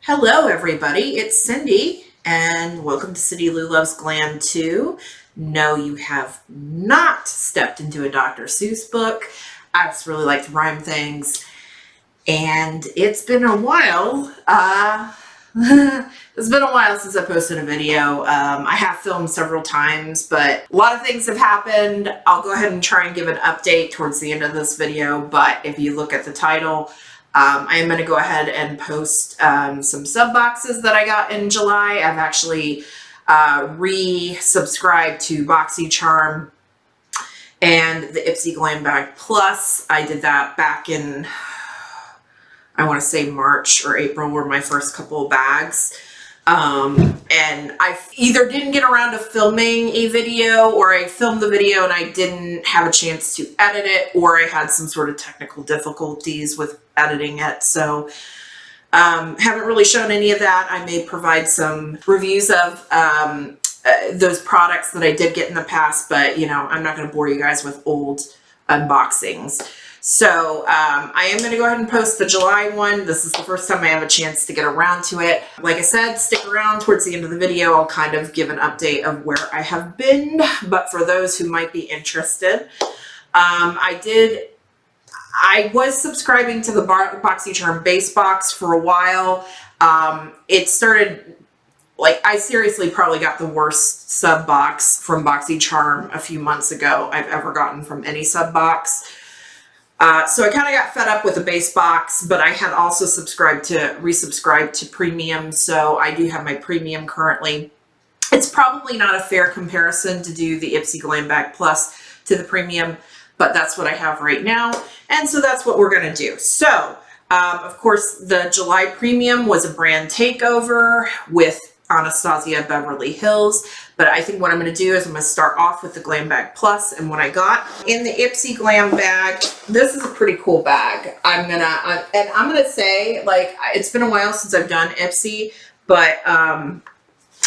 Hello everybody, it's Cindy and welcome to Cindy Lou Loves Glam 2. No, you have not stepped into a Dr. Seuss book. I just really like to rhyme things and it's been a while. It's been a while since I posted a video. I have filmed several times, but a lot of things have happened. I'll go ahead and try and give an update towards the end of this video, but if you look at the title, I am going to go ahead and post some sub boxes that I got in July. I've actually re-subscribed to Boxycharm and the Ipsy Glam Bag Plus. I did that back in, I want to say March or April were my first couple of bags. And I either didn't get around to filming a video, or I filmed the video and I didn't have a chance to edit it, or I had some sort of technical difficulties with editing it. So haven't really shown any of that. I may provide some reviews of those products that I did get in the past, but you know, I'm not going to bore you guys with old unboxings. So I am going to go ahead and post the July one. This is the first time I have a chance to get around to it. Like I said, stick around towards the end of the video. I'll kind of give an update of where I have been, but for those who might be interested, I was subscribing to the Boxycharm base box for a while. It started, like, I seriously probably got the worst sub box from Boxycharm a few months ago I've ever gotten from any sub box. So I kind of got fed up with the base box, but I had also resubscribed to premium. So I do have my premium currently. It's probably not a fair comparison to do the Ipsy Glam Bag Plus to the premium, but that's what I have right now. And so that's what we're going to do. So, of course, the July premium was a brand takeover with Anastasia Beverly Hills, but I think what I'm going to do is I'm going to start off with the Glam Bag Plus and what I got in the Ipsy Glam bag. This is a pretty cool bag. I'm gonna say, like, it's been a while since I've done Ipsy, but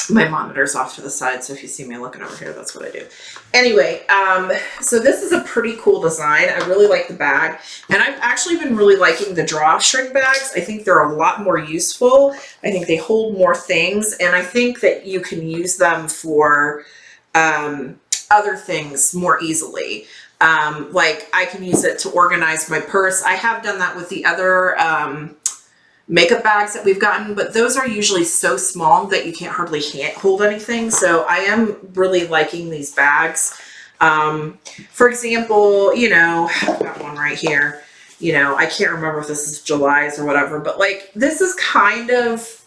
my monitor's off to the side, so if you see me looking over here, that's what I do. Anyway, so this is a pretty cool design. I really like the bag, and I've actually been really liking the drawstring bags. I think they're a lot more useful. I think they hold more things, and I think that you can use them for other things more easily. Like, I can use it to organize my purse. I have done that with the other makeup bags that we've gotten, but those are usually so small that you can't hardly hold anything. So I am really liking these bags. For example, you know, I've got one right here. You know, I can't remember if this is July's or whatever, but like, this is kind of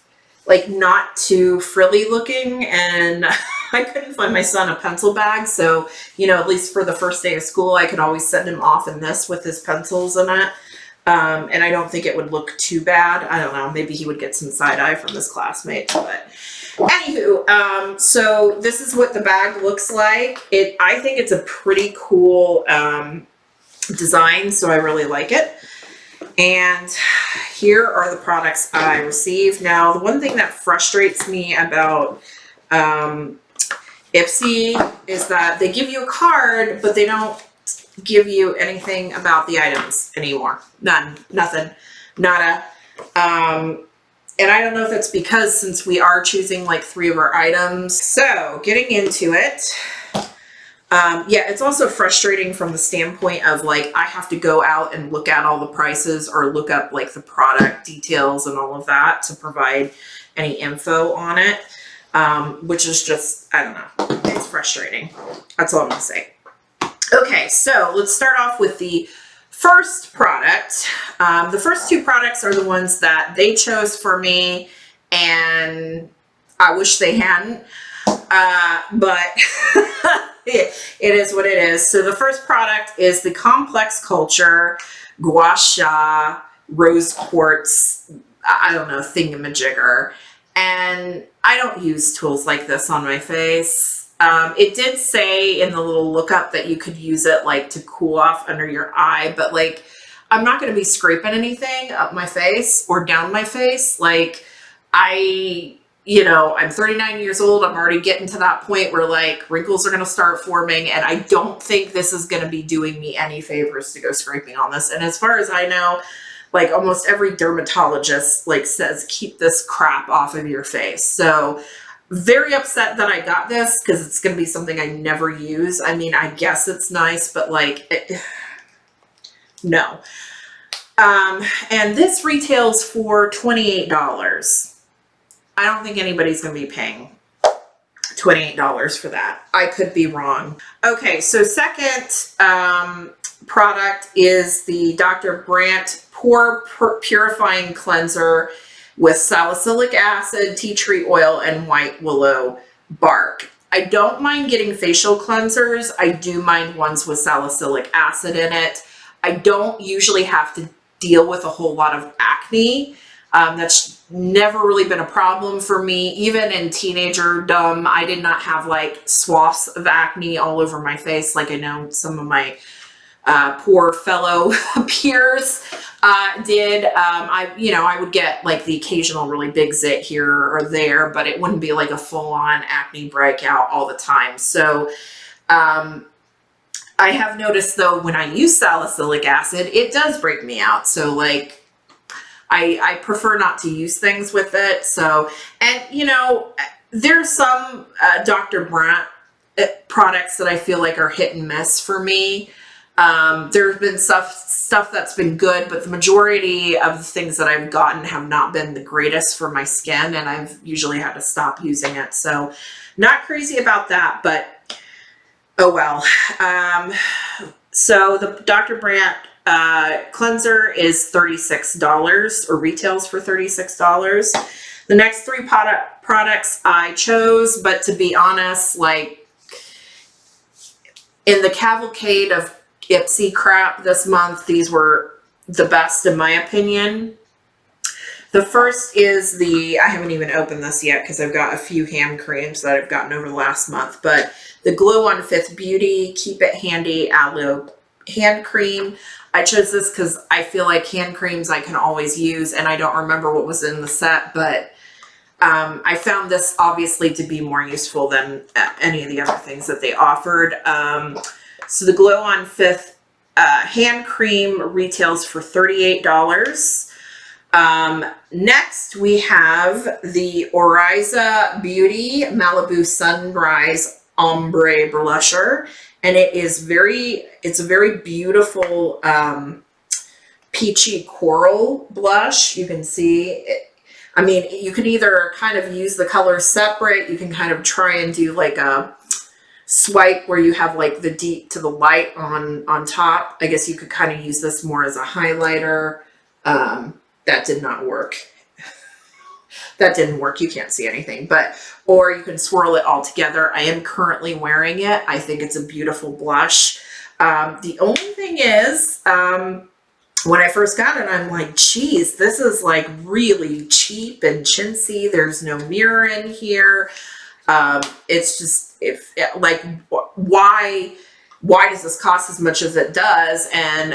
like not too frilly looking, and I couldn't find my son a pencil bag. So, you know, at least for the first day of school, I could always send him off in this with his pencils in it. And I don't think it would look too bad. I don't know. Maybe he would get some side eye from his classmates. But anywho, so this is what the bag looks like. I think it's a pretty cool design, so I really like it. And here are the products I received. Now, the one thing that frustrates me about Ipsy is that they give you a card, but they don't give you anything about the items anymore. Nothing, nada. And I don't know if that's because since we are choosing like 3 of our items. So getting into it, yeah, it's also frustrating from the standpoint of like, I have to go out and look at all the prices or look up like the product details and all of that to provide any info on it, which is just, I don't know, it's frustrating. That's all I'm gonna say. Okay, so let's start off with the first product. The first 2 products are the ones that they chose for me, and I wish they hadn't, but it is what it is. So the first product is the Complex Culture Gua Sha Rose Quartz, I don't know, thingamajigger. And I don't use tools like this on my face. It did say in the little lookup that you could use it like to cool off under your eye, but like, I'm not going to be scraping anything up my face or down my face. Like, you know, I'm 39 years old. I'm already getting to that point where like wrinkles are going to start forming, and I don't think this is going to be doing me any favors to go scraping on this. And as far as I know, like almost every dermatologist like says, keep this crap off of your face. So very upset that I got this because it's going to be something I never use. I mean, I guess it's nice, but like, no. And this retails for $28. I don't think anybody's going to be paying $28 for that. I could be wrong. Okay, so second product is the Dr. Brandt Pore Purifying Cleanser with salicylic acid, tea tree oil, and white willow bark. I don't mind getting facial cleansers. I do mind ones with salicylic acid in it. I don't usually have to deal with a whole lot of acne. That's never really been a problem for me. Even in teenagerdom, I did not have like swaths of acne all over my face like I know some of my poor fellow peers did. I would get like the occasional really big zit here or there, but it wouldn't be like a full-on acne breakout all the time. So I have noticed though, when I use salicylic acid, it does break me out. So like, I prefer not to use things with it. So, and you know, there's some Dr. Brandt products that I feel like are hit and miss for me. There's been stuff that's been good, but the majority of the things that I've gotten have not been the greatest for my skin, and I've usually had to stop using it. So not crazy about that, but oh well. So the Dr. Brandt cleanser is $36 or retails for $36. The next three products I chose, but to be honest, like in the cavalcade of Ipsy crap this month, these were the best in my opinion. The first is I haven't even opened this yet because I've got a few hand creams that I've gotten over the last month, but the Glow on Fifth Beauty Keep It Handy Aloe hand cream. I chose this because I feel like hand creams I can always use, and I don't remember what was in the set, but I found this obviously to be more useful than any of the other things that they offered. So the Glow on Fifth hand cream retails for $38. Next we have the Oriza Beauty Malibu Sunrise Ombre Blusher, and it's a very beautiful peachy coral blush. You can see it. I mean, you can either kind of use the colors separate. You can kind of try and do like a swipe where you have like the deep to the light on top. I guess you could kind of use this more as a highlighter. That did not work. That didn't work. You can't see anything, or you can swirl it all together. I am currently wearing it. I think it's a beautiful blush. The only thing is, when I first got it, I'm like, geez, this is like really cheap and chintzy. There's no mirror in here. It's just, why does this cost as much as it does? And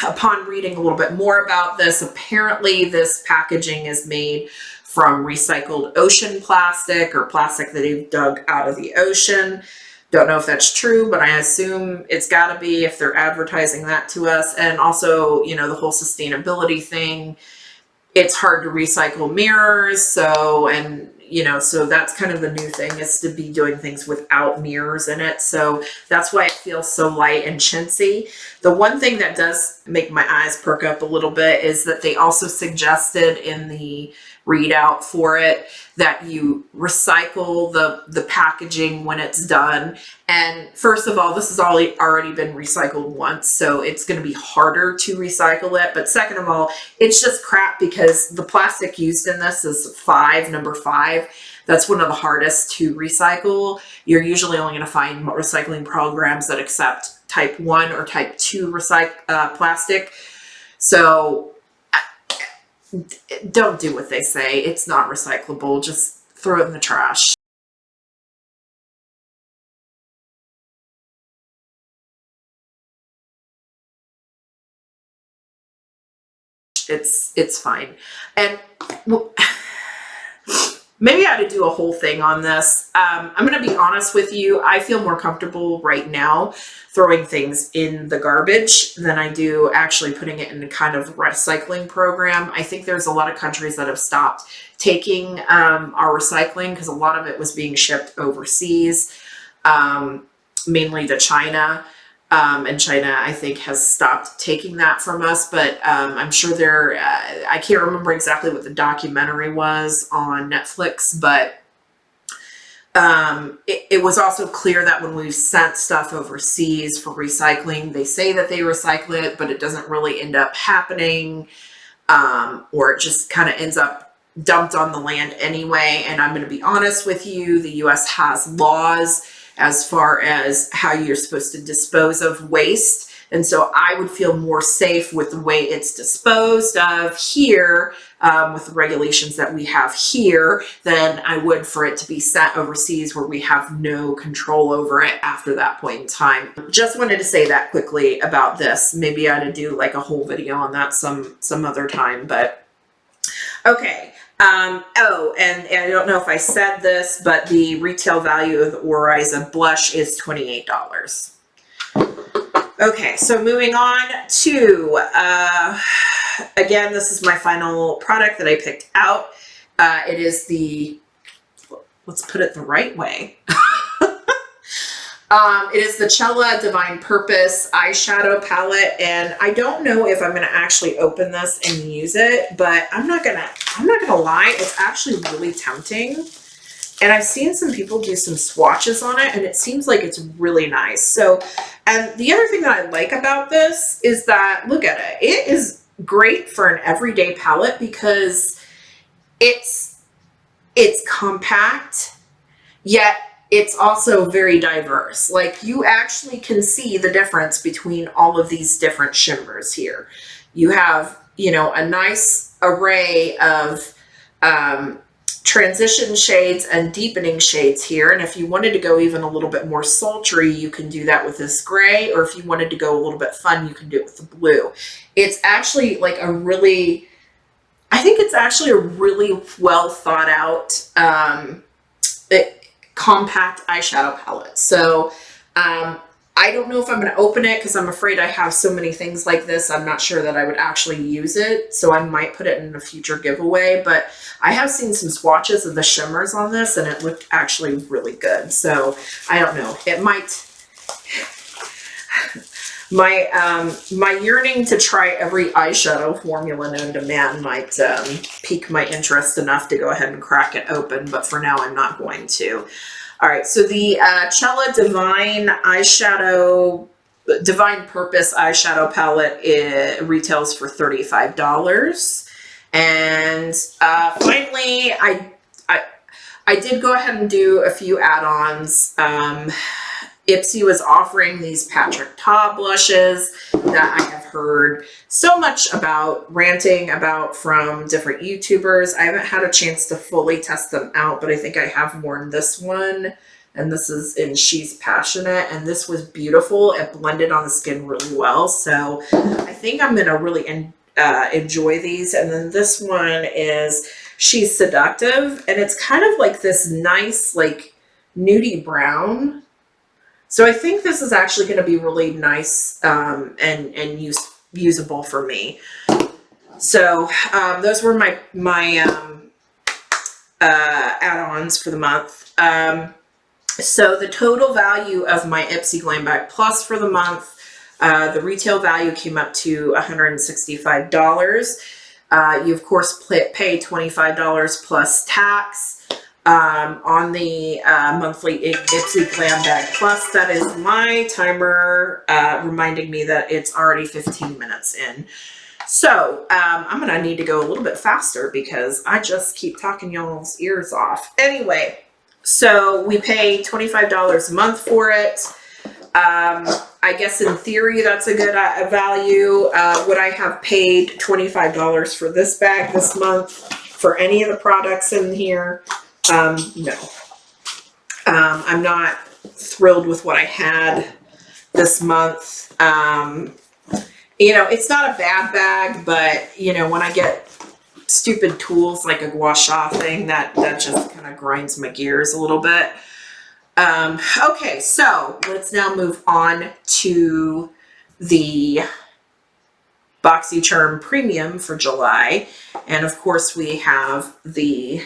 upon reading a little bit more about this, apparently this packaging is made from recycled ocean plastic or plastic that they've dug out of the ocean. Don't know if that's true, but I assume it's got to be if they're advertising that to us. And also, you know, the whole sustainability thing. It's hard to recycle mirrors, so that's kind of the new thing, is to be doing things without mirrors in it. So that's why it feels so light and chintzy. The one thing that does make my eyes perk up a little bit is that they also suggested in the readout for it that you recycle the packaging when it's done. And first of all, this has already been recycled once, so it's going to be harder to recycle it. But second of all, it's just crap because the plastic used in this is number 5. That's one of the hardest to recycle. You're usually only going to find recycling programs that accept type 1 or type 2 plastic. So don't do what they say. It's not recyclable. Just throw it in the trash. It's fine. And maybe I ought to do a whole thing on this. I'm going to be honest with you. I feel more comfortable right now throwing things in the garbage than I do actually putting it in a kind of recycling program. I think there's a lot of countries that have stopped taking our recycling because a lot of it was being shipped overseas, mainly to China. And China, I think, has stopped taking that from us, but I'm sure I can't remember exactly what the documentary was on Netflix, but it was also clear that when we've sent stuff overseas for recycling, they say that they recycle it, but it doesn't really end up happening, or it just kind of ends up dumped on the land anyway. And I'm going to be honest with you, the US has laws as far as how you're supposed to dispose of waste. And so I would feel more safe with the way it's disposed of here, with the regulations that we have here, than I would for it to be sent overseas where we have no control over it after that point in time. Just wanted to say that quickly about this. Maybe I ought to do like a whole video on that some other time, but okay. Oh, and I don't know if I said this, but the retail value of the Oriza blush is $28. Okay, so moving on to, again, this is my final product that I picked out. It is the, let's put it the right way. It is the Cella Divine Purpose eyeshadow palette, and I don't know if I'm going to actually open this and use it, but I'm not gonna lie, it's actually really tempting. And I've seen some people do some swatches on it, and it seems like it's really nice. So, and the other thing that I like about this is that, look at it. It is great for an everyday palette because it's compact, yet it's also very diverse. Like, you actually can see the difference between all of these different shimmers here. You have, you know, a nice array of transition shades and deepening shades here. And if you wanted to go even a little bit more sultry, you can do that with this gray. Or if you wanted to go a little bit fun, you can do it with the blue. It's actually like a really, I think it's actually a really well thought out compact eyeshadow palette. So I don't know if I'm going to open it because I'm afraid I have so many things like this. I'm not sure that I would actually use it. So I might put it in a future giveaway, but I have seen some swatches of the shimmers on this and it looked actually really good. So I don't know. It might, my yearning to try every eyeshadow formula known to man might pique my interest enough to go ahead and crack it open. But for now, I'm not going to. All right, so the Cella Divine Purpose eyeshadow palette retails for $35. And finally, I did go ahead and do a few add-ons. Ipsy was offering these Patrikios blushes that I have heard so much about, ranting about from different YouTubers. I haven't had a chance to fully test them out, but I think I have worn this one, and this is in She's Passionate, and this was beautiful. It blended on the skin really well, so I think I'm going to really enjoy these. And then this one is She's Seductive, and it's kind of like this nice, like, nudie brown. So I think this is actually going to be really nice and usable for me. So those were my add-ons for the month. So the total value of my Ipsy Glam Bag Plus for the month, the retail value came up to $165. You of course pay $25 plus tax. On the monthly Ipsy Glam Bag Plus. That is my timer reminding me that it's already 15 minutes in. So I'm going to need to go a little bit faster because I just keep talking y'all's ears off. Anyway, so we pay $25 a month for it. I guess in theory that's a good value. Would I have paid $25 for this bag this month for any of the products in here? No. I'm not thrilled with what I had this month. You know, it's not a bad bag, but you know, when I get stupid tools like a gua sha thing that just kind of grinds my gears a little bit. Okay, so let's now move on to the Boxycharm Premium for July. And of course we have the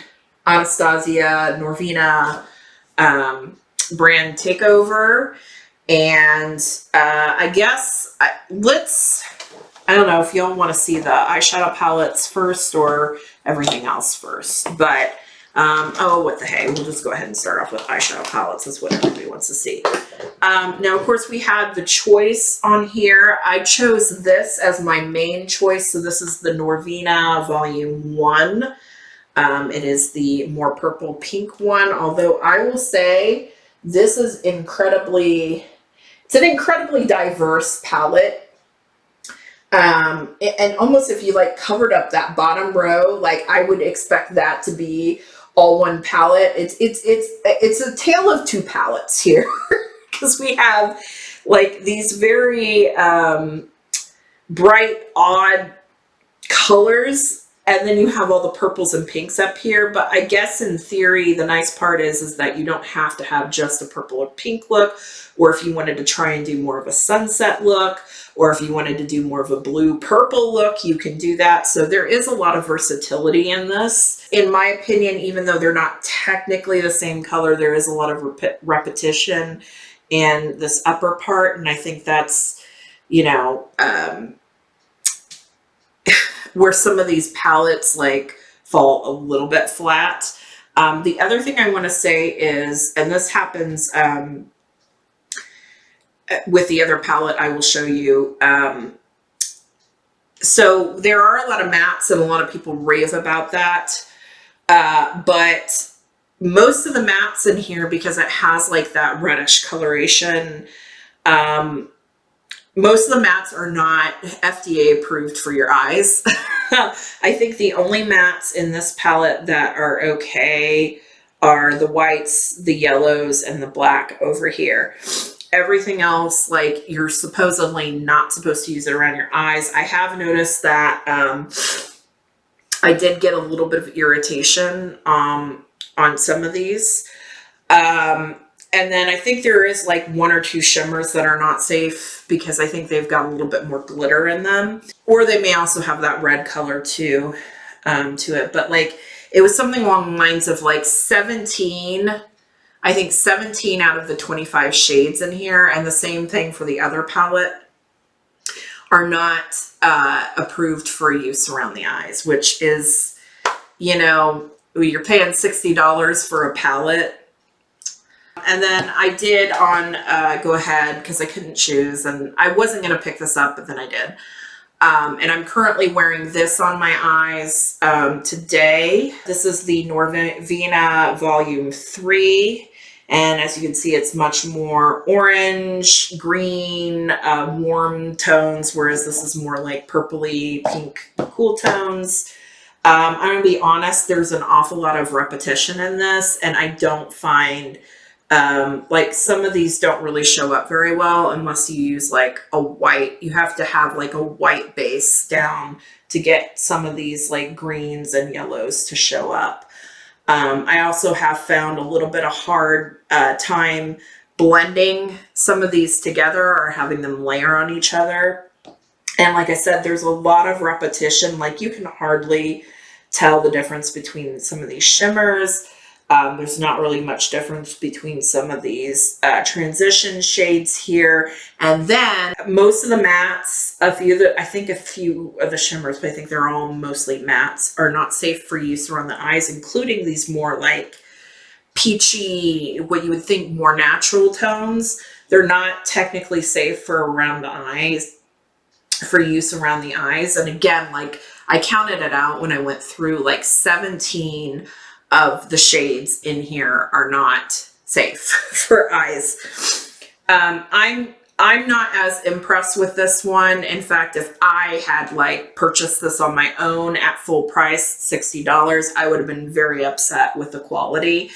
Anastasia Norvina brand takeover. And I guess I don't know if y'all want to see the eyeshadow palettes first or everything else first, but oh, what the hey, we'll just go ahead and start off with eyeshadow palettes. That's what everybody wants to see. Now, of course, we had the choice on here. I chose this as my main choice. So this is the Norvina Volume 1. It is the more purple pink one, although I will say this is it's an incredibly diverse palette. And almost if you like covered up that bottom row, like I would expect that to be all one palette. It's a tale of two palettes here because we have like these very bright, odd colors, and then you have all the purples and pinks up here. But I guess in theory, the nice part is that you don't have to have just a purple or pink look, or if you wanted to try and do more of a sunset look, or if you wanted to do more of a blue purple look, you can do that. So there is a lot of versatility in this. In my opinion, even though they're not technically the same color, there is a lot of repetition in this upper part. And I think that's, you know, where some of these palettes like fall a little bit flat. The other thing I want to say is, and this happens with the other palette I will show you. So there are a lot of mattes and a lot of people rave about that. But most of the mattes in here, because it has like that reddish coloration, most of the mattes are not FDA approved for your eyes. I think the only mattes in this palette that are okay are the whites, the yellows, and the black over here. Everything else, like you're supposedly not supposed to use it around your eyes. I have noticed that I did get a little bit of irritation on some of these. And then I think there is like one or two shimmers that are not safe because I think they've got a little bit more glitter in them. Or they may also have that red color too, to it. But like, it was something along the lines of like 17 out of the 25 shades in here, and the same thing for the other palette, are not approved for use around the eyes, which is, you know, you're paying $60 for a palette. And then I did on go ahead, because I couldn't choose, and I wasn't going to pick this up, but then I did. And I'm currently wearing this on my eyes today. This is the Norvina Volume 3. And as you can see, it's much more orange, green, warm tones, whereas this is more like purpley, pink, cool tones. I'm going to be honest, there's an awful lot of repetition in this, and I don't find... like some of these don't really show up very well unless you use like a white. You have to have like a white base down to get some of these like greens and yellows to show up. I also have found a little bit of hard time blending some of these together or having them layer on each other. And like I said, there's a lot of repetition. Like you can hardly tell the difference between some of these shimmers. There's not really much difference between some of these transition shades here. And then most of the mattes, I think a few of the shimmers, but I think they're all mostly mattes, are not safe for use around the eyes, including these more like peachy, what you would think more natural tones. They're not technically safe for around the eyes, for use around the eyes. And again, like I counted it out when I went through, like 17 of the shades in here are not safe for eyes. I'm not as impressed with this one. In fact, if I had like purchased this on my own at full price, $60, I would have been very upset with the quality.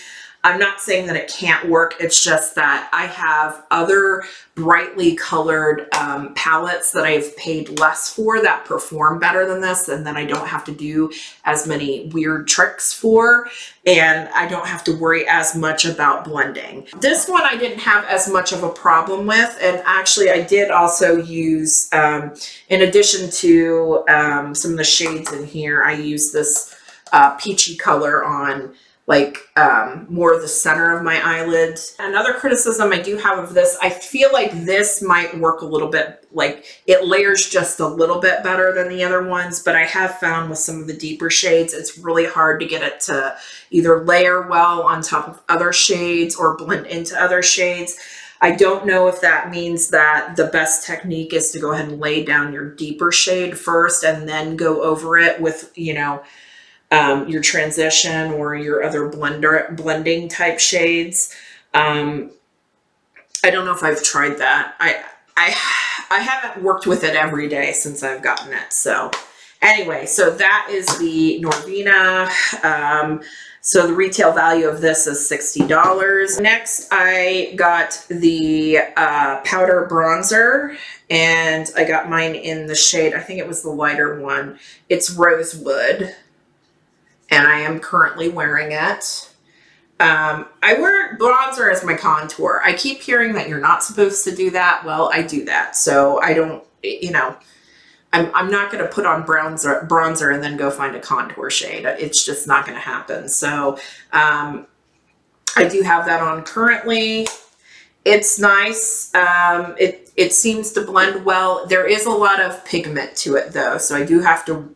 I'm not saying that it can't work. It's just that I have other brightly colored palettes that I've paid less for that perform better than this, and then I don't have to do as many weird tricks for, and I don't have to worry as much about blending. This one I didn't have as much of a problem with, and actually I did also use, in addition to some of the shades in here, I used this peachy color on like more of the center of my eyelid. Another criticism I do have of this, I feel like this might work a little bit, like it layers just a little bit better than the other ones, but I have found with some of the deeper shades, it's really hard to get it to either layer well on top of other shades or blend into other shades. I don't know if that means that the best technique is to go ahead and lay down your deeper shade first and then go over it with, you know, your transition or your other blending type shades. I don't know if I've tried that. I haven't worked with it every day since I've gotten it. So anyway, so that is the Norvina. So the retail value of this is $60. Next, I got the powder bronzer, and I got mine in the shade, I think it was the lighter one. It's Rosewood. And I am currently wearing it. I wear bronzer as my contour. I keep hearing that you're not supposed to do that. Well, I do that. So I don't, you know, I'm not going to put on bronzer and then go find a contour shade. It's just not going to happen. So I do have that on currently. It's nice. It seems to blend well. There is a lot of pigment to it though. So I do have to,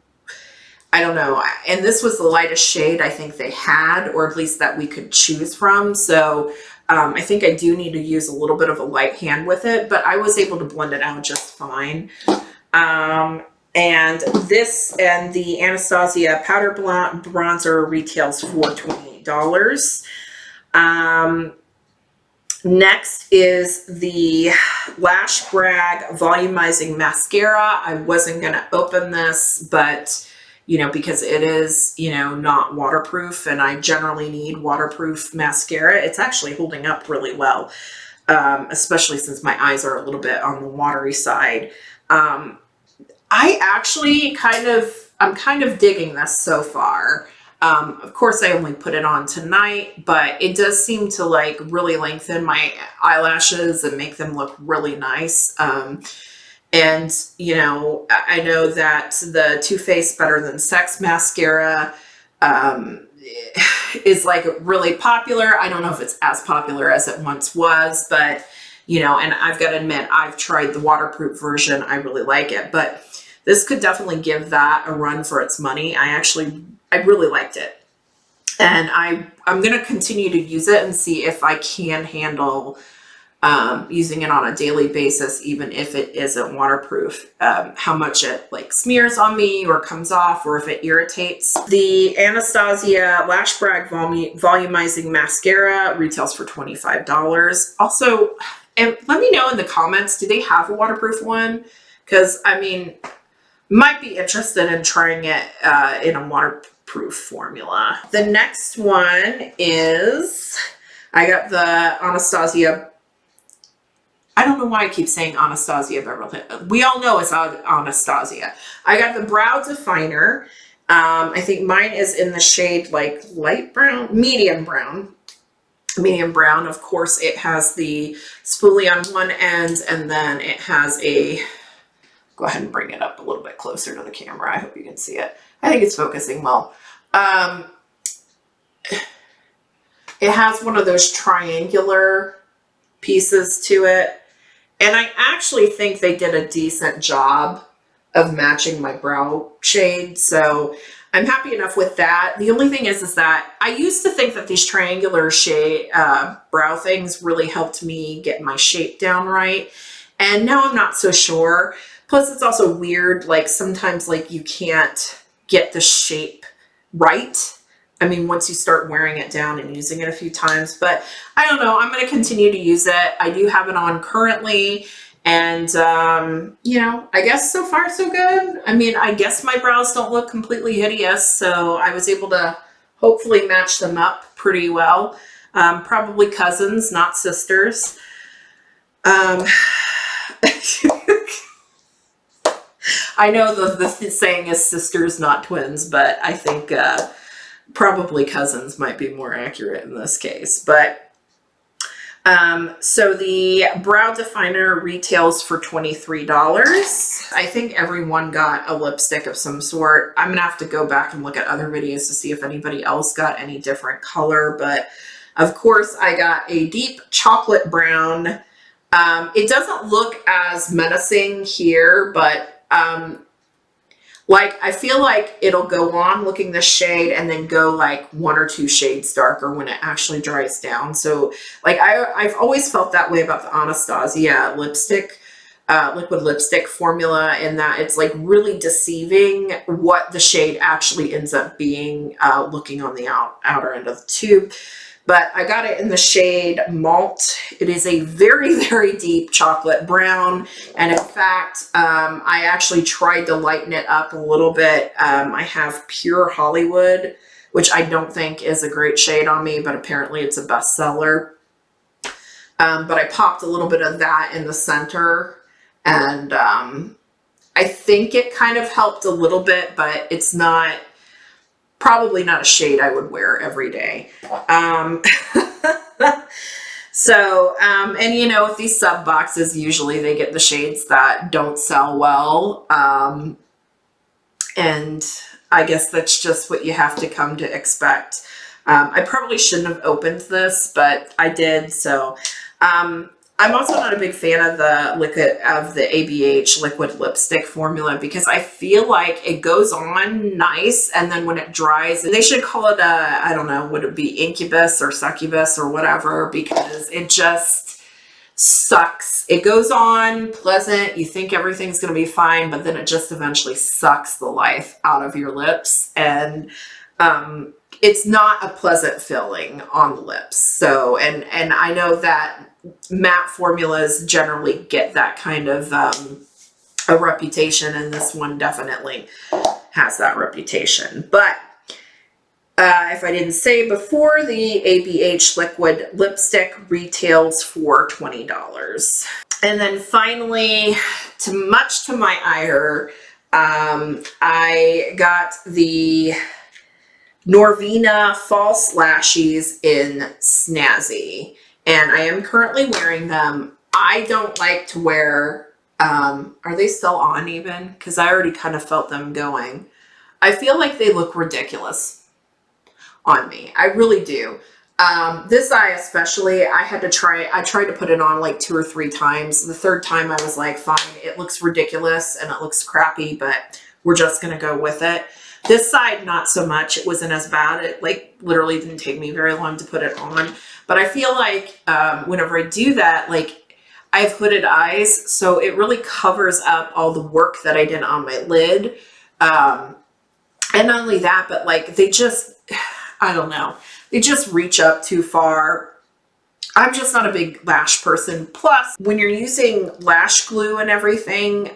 I don't know. And this was the lightest shade I think they had, or at least that we could choose from. So I think I do need to use a little bit of a light hand with it, but I was able to blend it out just fine. And this and the Anastasia powder bronzer retails for $28. Next is the Lash Brag Volumizing Mascara. I wasn't going to open this, but you know, because it is, you know, not waterproof, and I generally need waterproof mascara. It's actually holding up really well, especially since my eyes are a little bit on the watery side. I actually I'm kind of digging this so far. Of course, I only put it on tonight, but it does seem to like really lengthen my eyelashes and make them look really nice. And, you know, I know that the Too Faced Better Than Sex mascara is like really popular. I don't know if it's as popular as it once was, but, you know, and I've got to admit, I've tried the waterproof version. I really like it, but this could definitely give that a run for its money. I really liked it. And I'm going to continue to use it and see if I can handle using it on a daily basis, even if it isn't waterproof, how much it like smears on me or comes off, or if it irritates. The Anastasia Lash Brag Volumizing Mascara retails for $25. Also, and let me know in the comments, do they have a waterproof one? Because I mean, might be interested in trying it in a waterproof formula. The next one is, I got the Anastasia, I don't know why I keep saying Anastasia Beverly. We all know it's Anastasia. I got the brow definer. I think mine is in the shade like light brown, medium brown. Medium brown. Of course, it has the spoolie on one end, and then it has a, go ahead and bring it up a little bit closer to the camera. I hope you can see it. I think it's focusing well. It has one of those triangular pieces to it. And I actually think they did a decent job of matching my brow shade. So I'm happy enough with that. The only thing is that I used to think that these triangular shade brow things really helped me get my shape down right. And now I'm not so sure. Plus it's also weird. Like sometimes like you can't get the shape right. I mean, once you start wearing it down and using it a few times, but I don't know. I'm going to continue to use it. I do have it on currently. And, you know, I guess so far so good. I mean, I guess my brows don't look completely hideous. So I was able to hopefully match them up pretty well. Probably cousins, not sisters. Um, I know the saying is sisters, not twins, but I think probably cousins might be more accurate in this case. But so the brow definer retails for $23. I think everyone got a lipstick of some sort. I'm gonna have to go back and look at other videos to see if anybody else got any different color, but of course I got a deep chocolate brown. It doesn't look as menacing here, but like, I feel like it'll go on looking this shade and then go like 1 or 2 shades darker when it actually dries down. So like I've always felt that way about the Anastasia lipstick, liquid lipstick formula, in that it's like really deceiving what the shade actually ends up being looking on the outer end of the tube. But I got it in the shade Malt. It is a very, very deep chocolate brown. And in fact, I actually tried to lighten it up a little bit. I have Pure Hollywood, which I don't think is a great shade on me, but apparently it's a bestseller. But I popped a little bit of that in the center. And I think it kind of helped a little bit, but it's not... probably not a shade I would wear every day. So, and you know, with these sub boxes, usually they get the shades that don't sell well. And I guess that's just what you have to come to expect. I probably shouldn't have opened this, but I did. So, I'm also not a big fan of the ABH liquid lipstick formula, because I feel like it goes on nice, and then when it dries, they should call it I don't know, would it be incubus or succubus or whatever, because it just sucks. It goes on pleasant, you think everything's going to be fine, but then it just eventually sucks the life out of your lips, and it's not a pleasant feeling on the lips. So, and I know that matte formulas generally get that kind of a reputation, and this one definitely has that reputation. But if I didn't say before, the ABH liquid lipstick retails for $20. And then finally, much to my ire, I got the Norvina False Lashes in Snazzy, and I am currently wearing them. I don't like to wear, are they still on even? Because I already kind of felt them going. I feel like they look ridiculous on me. I really do. This eye especially, I tried to put it on like 2 or 3 times. The third time I was like, fine, it looks ridiculous and it looks crappy, but we're just going to go with it. This side, not so much. It wasn't as bad. It like literally didn't take me very long to put it on. But I feel like whenever I do that, like I have hooded eyes, so it really covers up all the work that I did on my lid. And not only that, but like they just, I don't know, they just reach up too far. I'm just not a big lash person. Plus, when you're using lash glue and everything,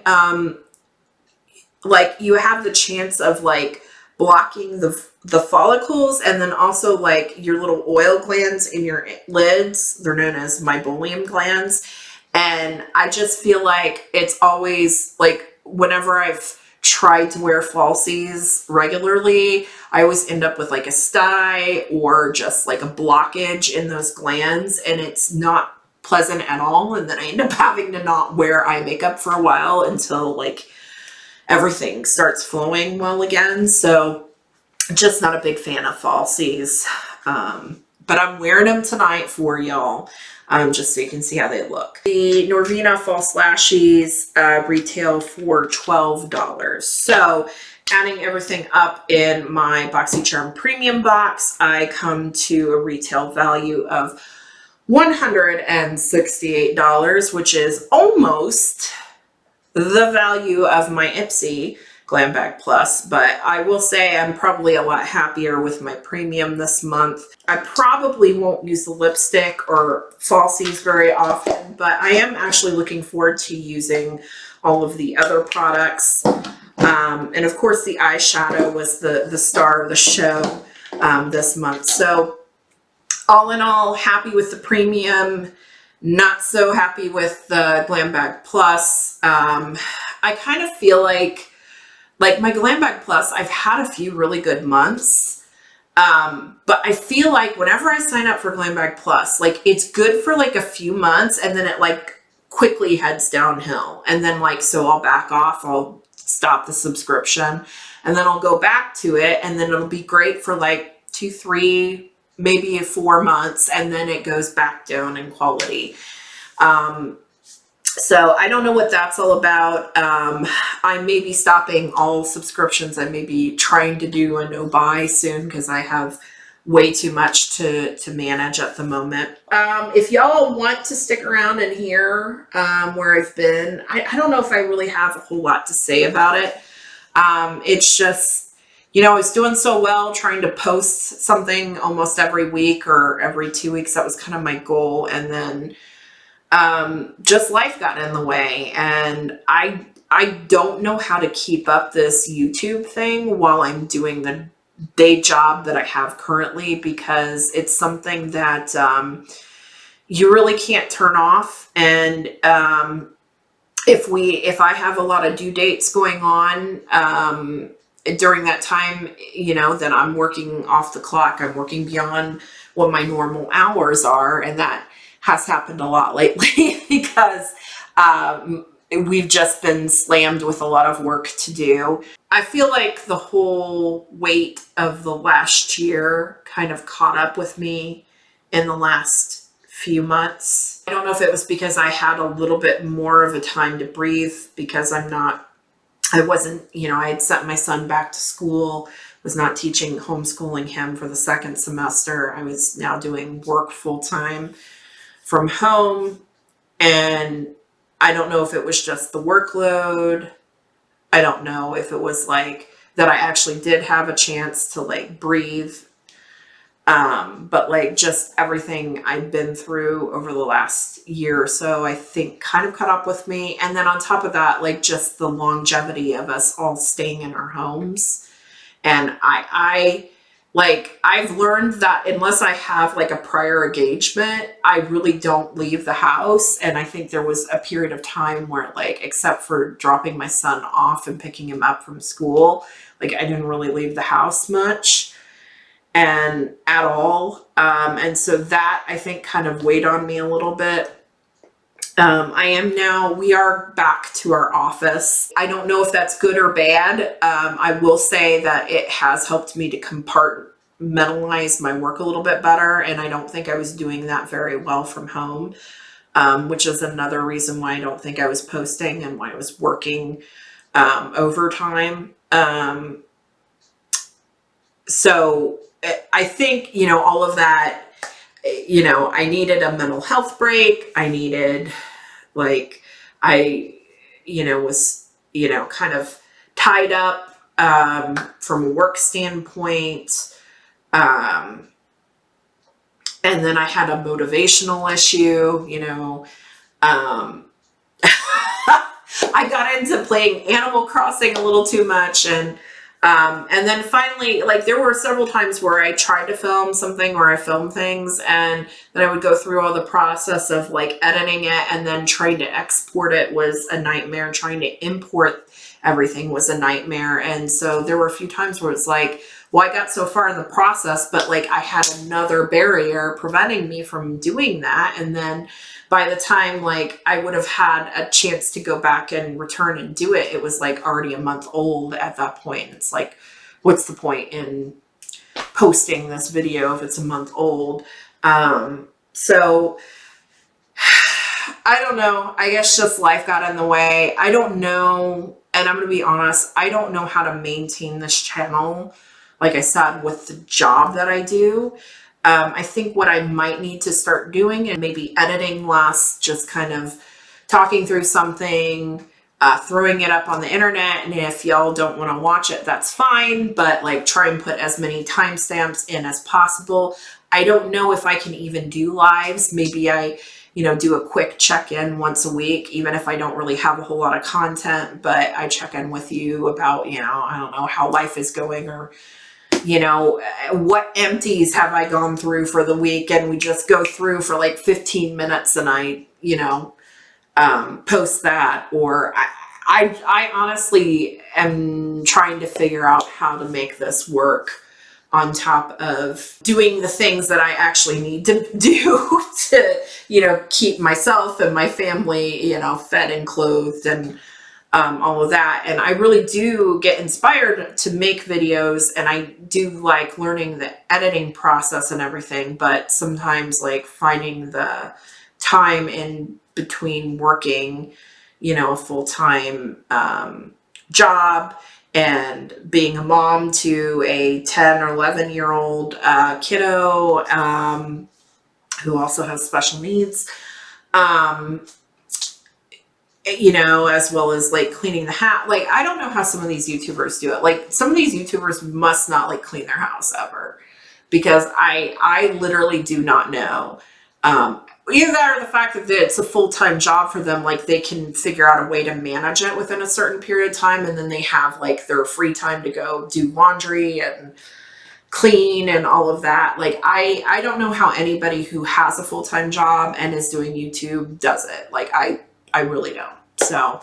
like you have the chance of like blocking the follicles, and then also like your little oil glands in your lids. They're known as meibomian glands. And I just feel like it's always like, whenever I've tried to wear falsies regularly, I always end up with like a sty or just like a blockage in those glands, and it's not pleasant at all. And then I end up having to not wear eye makeup for a while until like everything starts flowing well again. So just not a big fan of falsies. But I'm wearing them tonight for y'all, just so you can see how they look. The Norvina False Lashes retail for $12. So adding everything up in my Boxycharm Premium box, I come to a retail value of $168, which is almost the value of my Ipsy Glam Bag Plus, but I will say I'm probably a lot happier with my premium this month. I probably won't use the lipstick or falsies very often, but I am actually looking forward to using all of the other products. And of course the eyeshadow was the star of the show this month. So all in all, happy with the premium, not so happy with the Glam Bag Plus. I kind of feel like my Glam Bag Plus, I've had a few really good months. But I feel like whenever I sign up for Glam Bag Plus, like it's good for like a few months and then it like quickly heads downhill. And then like, so I'll back off, I'll stop the subscription and then I'll go back to it and then it'll be great for like 2, 3, maybe 4 months. And then it goes back down in quality. So I don't know what that's all about. I may be stopping all subscriptions. I may be trying to do a no buy soon because I have way too much to manage at the moment. If y'all want to stick around and hear where I've been, I don't know if I really have a whole lot to say about it. It's just, I was doing so well trying to post something almost every week or every 2 weeks. That was kind of my goal. And then just life got in the way, and I don't know how to keep up this YouTube thing while I'm doing the day job that I have currently, because it's something that you really can't turn off. And if I have a lot of due dates going on during that time, then I'm working off the clock. I'm working beyond what my normal hours are, and that has happened a lot lately because we've just been slammed with a lot of work to do. I feel like the whole weight of the last year kind of caught up with me in the last few months. I don't know if it was because I had a little bit more of a time to breathe, because I had sent my son back to school, was not teaching, homeschooling him for the second semester. I was now doing work full time from home, and I don't know if it was just the workload. I don't know if it was like that I actually did have a chance to like breathe. But like just everything I've been through over the last year or so, I think kind of caught up with me. And then on top of that, like just the longevity of us all staying in our homes. And I've learned that unless I have like a prior engagement, I really don't leave the house. And I think there was a period of time where like, except for dropping my son off and picking him up from school, like I didn't really leave the house much and at all. And so that I think kind of weighed on me a little bit. We are back to our office. I don't know if that's good or bad. I will say that it has helped me to compartmentalize my work a little bit better. And I don't think I was doing that very well from home, which is another reason why I don't think I was posting and why I was working overtime. So I think, all of that, I needed a mental health break. I needed, was, kind of tied up from a work standpoint. And then I had a motivational issue, I got into playing Animal Crossing a little too much, and then finally, there were several times where I tried to film something or I filmed things, and then I would go through all the process of editing it, and then trying to export it was a nightmare. Trying to import everything was a nightmare. And so there were a few times where it's I got so far in the process, but I had another barrier preventing me from doing that. And then by the time I would have had a chance to go back and return and do it, it was already a month old at that point. It's what's the point in posting this video if it's a month old? So I don't know. I guess just life got in the way. I don't know. And I'm going to be honest, I don't know how to maintain this channel, like I said, with the job that I do. I think what I might need to start doing, and maybe editing less, just kind of talking through something, throwing it up on the internet. And if y'all don't want to watch it, that's fine. But try and put as many timestamps in as possible. I don't know if I can even do lives. Maybe I do a quick check-in once a week, even if I don't really have a whole lot of content, but I check in with you about, I don't know, how life is going, or you know, what empties have I gone through for the week? And we just go through for like 15 minutes and I, you know, post that. Or I honestly am trying to figure out how to make this work on top of doing the things that I actually need to do to, you know, keep myself and my family, you know, fed and clothed and all of that. And I really do get inspired to make videos, and I do like learning the editing process and everything, but sometimes like finding the time in between working, you know, a full-time job and being a mom to a 10 or 11-year-old kiddo who also has special needs, you know, as well as like cleaning the house. Like, I don't know how some of these YouTubers do it. Like, some of these YouTubers must not like clean their house ever, because I literally do not know. Either that or the fact that it's a full-time job for them, like they can figure out a way to manage it within a certain period of time, and then they have like their free time to go do laundry and clean and all of that. Like, I don't know how anybody who has a full-time job and is doing YouTube does it. Like, I really don't. So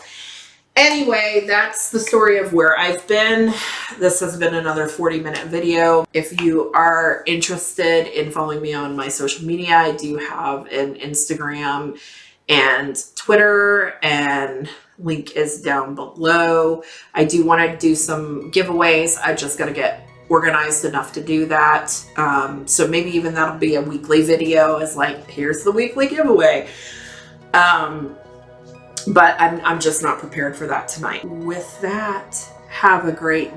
anyway, that's the story of where I've been. This has been another 40-minute video. If you are interested in following me on my social media, I do have an Instagram and Twitter, and link is down below. I do want to do some giveaways. I just got to get organized enough to do that. So maybe even that'll be a weekly video, as like, here's the weekly giveaway. But I'm just not prepared for that tonight. With that, have a great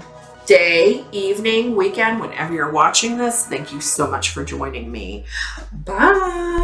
day, evening, weekend, whenever you're watching this. Thank you so much for joining me. Bye.